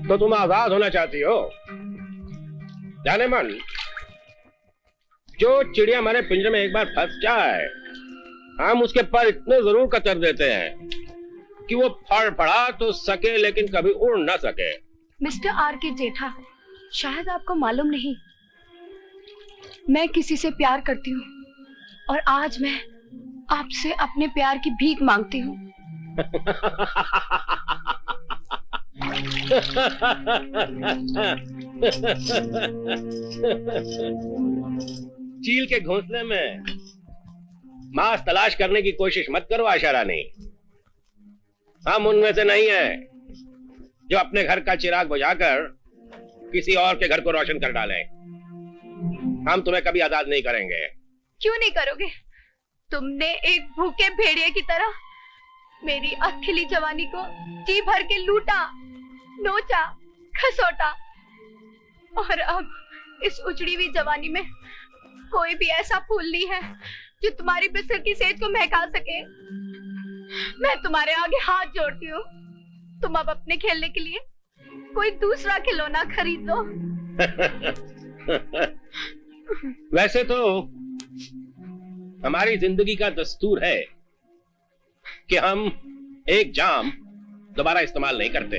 तो तुम आजाद होना चाहती हो। जाने मन, जो चिड़िया हमारे पिंजरे में एक बार फंस जाए, हम उसके पर इतने जरूर कतर देते हैं कि वो फड़फड़ा तो सके लेकिन कभी उड़ ना सके। मिस्टर आर के जेठा, शायद आपको मालूम नहीं, मैं किसी से प्यार करती हूँ और आज मैं आपसे अपने प्यार की भीख मांगती हूँ। चील के घोंसले में मांस तलाश करने की कोशिश मत करो आशा रानी। हम उनमें से नहीं हैं जो अपने घर का चिराग बुझाकर किसी और के घर को रोशन कर डालें। हम तुम्हें कभी आजाद नहीं करेंगे। क्यों नहीं करोगे? तुमने एक भूखे भेड़िए की तरह मेरी अखिली जवानी को जी भर के लूटा, नोचा, खसोटा, और अब इस उजड़ी हुई जवानी में कोई भी ऐसा फूल नहीं है जो तुम्हारी बिस्तर की सेज को महका सके। मैं तुम्हारे आगे हाथ जोड़ती हूँ, तुम अब अपने खेलने के लिए कोई दूसरा खिलौना खरीद लो। वैसे तो हमारी जिंदगी का दस्तूर है कि हम एक जाम दोबारा इस्तेमाल नहीं करते,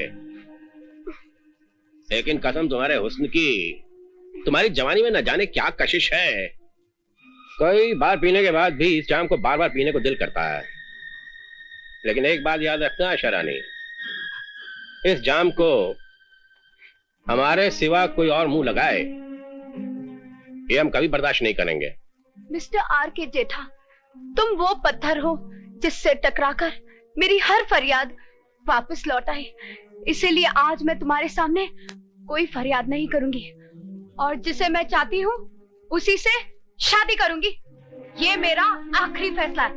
लेकिन कसम तुम्हारे हुस्न की, तुम्हारी जवानी में न जाने क्या कशिश है। कई बार पीने के बाद भी इस जाम को बार बार पीने को दिल करता है। लेकिन एक बात याद रखना आशा रानी, इस जाम को हमारे सिवा कोई और मुंह लगाए ये हम कभी बर्दाश्त नहीं करेंगे। मिस्टर आर के जेठा, तुम वो पत्थर हो जिससे टकराकर मेरी हर फरियाद वापस लौट आई। इसीलिए आज मैं तुम्हारे सामने कोई फरियाद नहीं करूंगी और जिसे मैं चाहती हूँ उसी से शादी करूंगी। ये मेरा आखिरी फैसला है।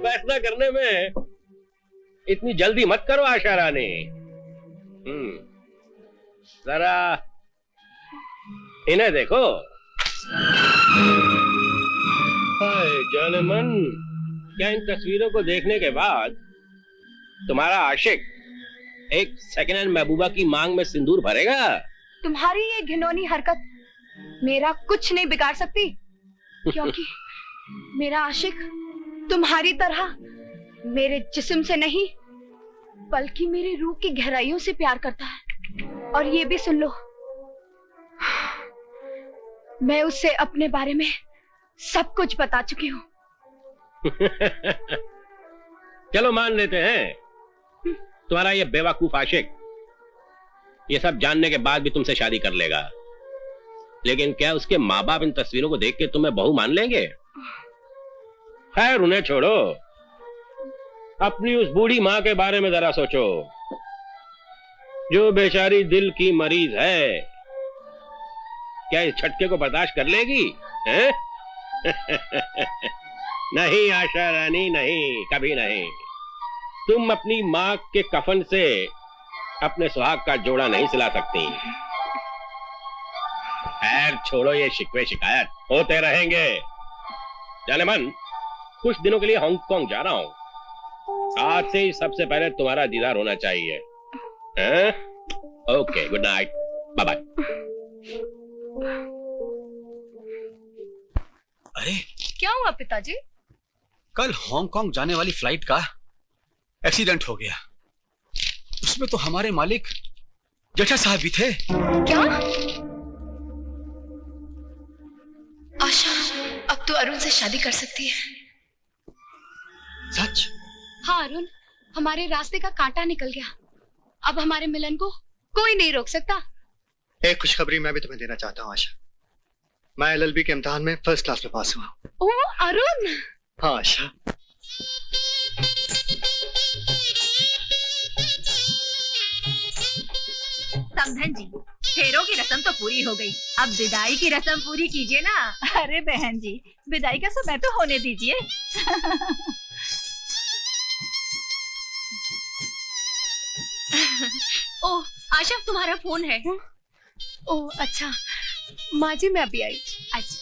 फैसला करने में इतनी जल्दी मत करो आशा रानी। जरा इन्हें देखो। हाय जाने मन, क्या इन तस्वीरों को देखने के बाद तुम्हारा आशिक एक सेकेंड हैंड महबूबा की मांग में सिंदूर भरेगा? तुम्हारी ये घिनौनी हरकत मेरा कुछ नहीं बिगाड़ सकती, क्योंकि मेरा आशिक तुम्हारी तरह मेरे जिस्म से नहीं बल्कि मेरी रूह की गहराइयों से प्यार करता है। और ये भी सुन लो, मैं उससे अपने बारे में सब कुछ बता चुकी हूँ। चलो मान लेते हैं तुम्हारा ये बेवकूफ आशिक ये सब जानने के बाद भी तुमसे शादी कर लेगा, लेकिन क्या उसके माँ बाप इन तस्वीरों को देख के तुम्हें बहू मान लेंगे? खैर उन्हें छोड़ो, अपनी उस बूढ़ी माँ के बारे में जरा सोचो जो बेचारी दिल की मरीज है। क्या इस झटके को बर्दाश्त कर लेगी? हैं? नहीं आशा रानी, नहीं, कभी नहीं। तुम अपनी माँ के कफन से अपने सुहाग का जोड़ा नहीं सिला सकती। खैर छोड़ो ये शिकवे शिकायत, होते रहेंगे। जाने मन, कुछ दिनों के लिए हांगकांग जा रहा हूँ। आज से ही सबसे पहले तुम्हारा दीदार होना चाहिए। Okay, good night, bye bye. अरे क्या हुआ पिताजी? कल हांगकांग जाने वाली फ्लाइट का एक्सीडेंट हो गया। उसमें तो हमारे मालिक जेठा साहब भी थे। क्या? आशा अब तो अरुण से शादी कर सकती है। सच? हाँ अरुण, हमारे रास्ते का कांटा निकल गया। अब हमारे मिलन को कोई नहीं रोक सकता। एक खुशखबरी मैं भी तुम्हें देना चाहता हूँ आशा। मैं एलएलबी के इम्तिहान में फर्स्ट क्लास में पास हुआ। ओह अरुण। हाँ आशा। समधन जी, फेरों की रस्म तो पूरी हो गई, अब विदाई की रस्म पूरी कीजिए ना। अरे बहन जी, विदाई का समय तो होने दीजिए। ओह आशा, तुम्हारा फोन है। ओह अच्छा, माँ जी मैं अभी आई। अच्छा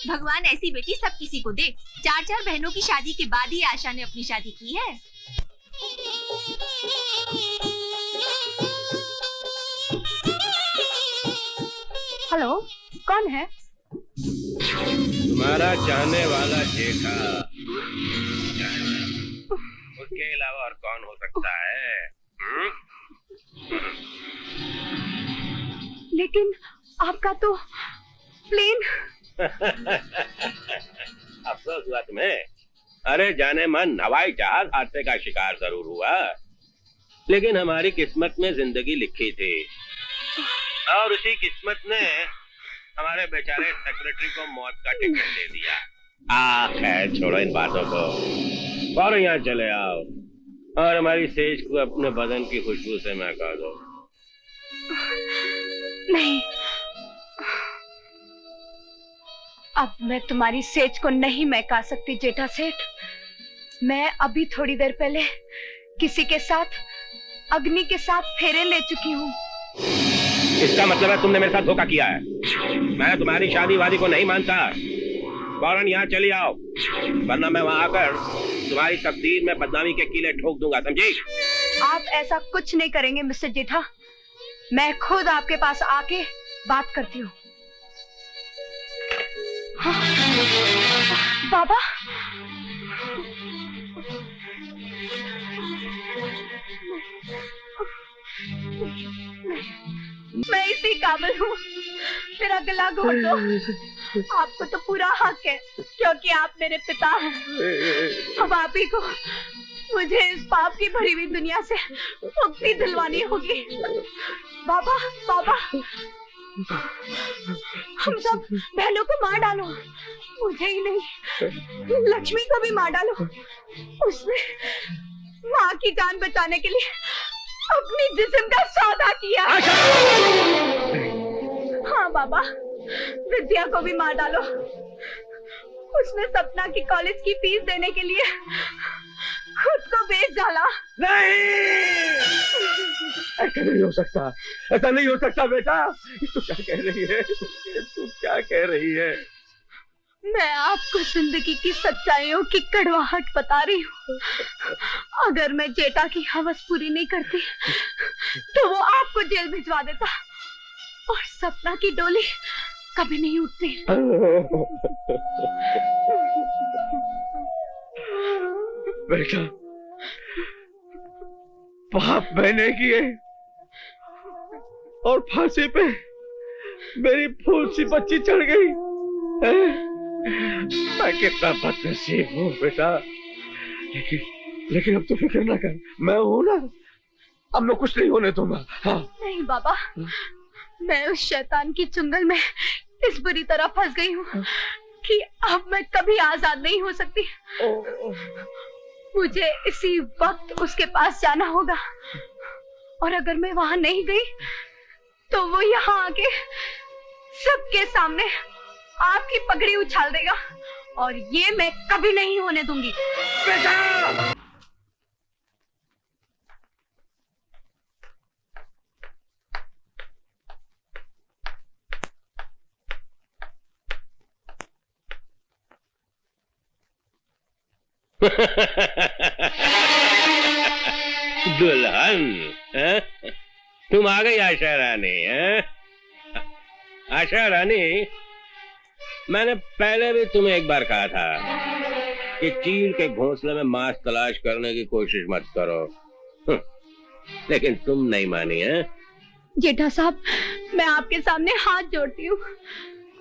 भगवान ऐसी बेटी सब किसी को दे। 4 बहनों की शादी के बाद ही आशा ने अपनी शादी की है। हेलो, कौन है? तुम्हारा चाहने वाला जेठा। उसके अलावा और कौन हो सकता है? लेकिन आपका तो प्लेन। अफसोस हुआ तुम्हें? अरे जाने मन हवाई जहाज हादसे का शिकार जरूर हुआ, लेकिन हमारी किस्मत में जिंदगी लिखी थी और उसी किस्मत ने हमारे बेचारे सेक्रेटरी को मौत का टिकट दे दिया। खैर छोड़ो इन बातों को और यहाँ चले आओ और हमारी सेज को अपने बदन की खुशबू से महका दो। नहीं, अब मैं तुम्हारी सेज को नहीं महका सकती जेठा सेठ। मैं अभी थोड़ी देर पहले किसी के साथ, अग्नि के साथ फेरे ले चुकी हूँ। इसका मतलब है तुमने मेरे साथ धोखा किया है। मैं तुम्हारी शादी वादी को नहीं मानता। फौरन यहाँ चली आओ, वरना मैं वहाँ आकर तुम्हारी तकदीर में बदनामी के कीले ठोक दूंगा, समझी? आप ऐसा कुछ नहीं करेंगे मिस्टर जेठा। मैं खुद आपके पास आके बात करती हूँ। हाँ, बाबा, मैं इसी काबिल हूँ, मेरा गला घोट दो। आपको तो पूरा हक है क्योंकि आप मेरे पिता हैं। अब आप ही को मुझे इस पाप की भरी हुई दुनिया से मुक्ति दिलवानी होगी। बाबा, बाबा, हम सब बहनों को मार डालो, मुझे ही नहीं लक्ष्मी को भी मार डालो। उसने माँ की जान बचाने के लिए अपनी जिस्म का सौदा किया। हाँ बाबा, विद्या को भी मार डालो। उसने सपना की कॉलेज की फीस देने के लिए खुद को बेच डाला। नहीं, ऐसा नहीं हो सकता, ऐसा नहीं हो सकता बेटा। तू क्या कह रही है? तू क्या कह रही है? मैं आपको जिंदगी की सच्चाइयों की कड़वाहट बता रही हूँ। अगर मैं जेठा की हवस पूरी नहीं करती तो वो आपको जेल भिजवा देता और सपना की डोली कभी नहीं उठती। बेटा, पाप मैंने किए और फांसी पे मेरी फूल सी बच्ची चढ़ गई। मैं कितना बदनसीब हूँ बेटा। लेकिन अब तो फिक्र ना कर, मैं हूँ ना, अब मैं कुछ नहीं होने दूंगा। हाँ। नहीं बाबा, मैं उस शैतान की चुंगल में इस बुरी तरह फंस गई हूँ कि अब मैं कभी आजाद नहीं हो सकती। मुझे इसी वक्त उसके पास जाना होगा और अगर मैं वहां नहीं गई तो वो यहाँ आके सबके सामने आपकी पगड़ी उछाल देगा और ये मैं कभी नहीं होने दूंगी। बेटा! दुल्हन, तुम आ गई आशा रानी। आशा रानी, मैंने पहले भी तुम्हें एक बार कहा था कि चील के घोंसले में मांस तलाश करने की कोशिश मत करो, लेकिन तुम नहीं मानी है। जेठा साहब, मैं आपके सामने हाथ जोड़ती हूँ।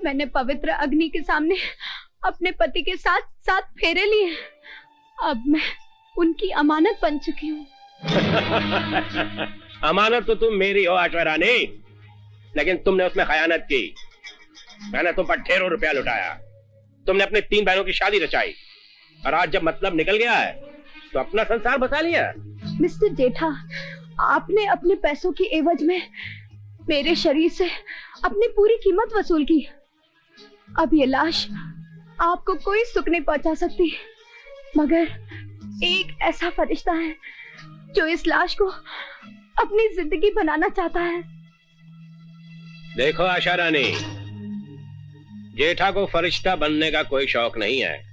मैंने पवित्र अग्नि के सामने अपने पति के साथ 7 फेरे लिए। अब मैं उनकी अमानत बन चुकी हूँ। अमानत तो तुम मेरी हो आशा रानी, लेकिन तुमने उसमें खयानत की। मैंने तुम पर ढेरों रुपया लुटाया, तुमने अपनी 3 बहनों की शादी रचाई और आज जब मतलब निकल गया है तो अपना संसार बचा लिया। मिस्टर जेठा, आपने अपने पैसों की एवज में मेरे शरीर से अपनी पूरी कीमत वसूल की। अब ये लाश आपको कोई सुख नहीं पहुंचा सकती, मगर एक ऐसा फरिश्ता है जो इस लाश को अपनी जिंदगी बनाना चाहता है। देखो आशा रानी, जेठा को फरिश्ता बनने का कोई शौक नहीं है।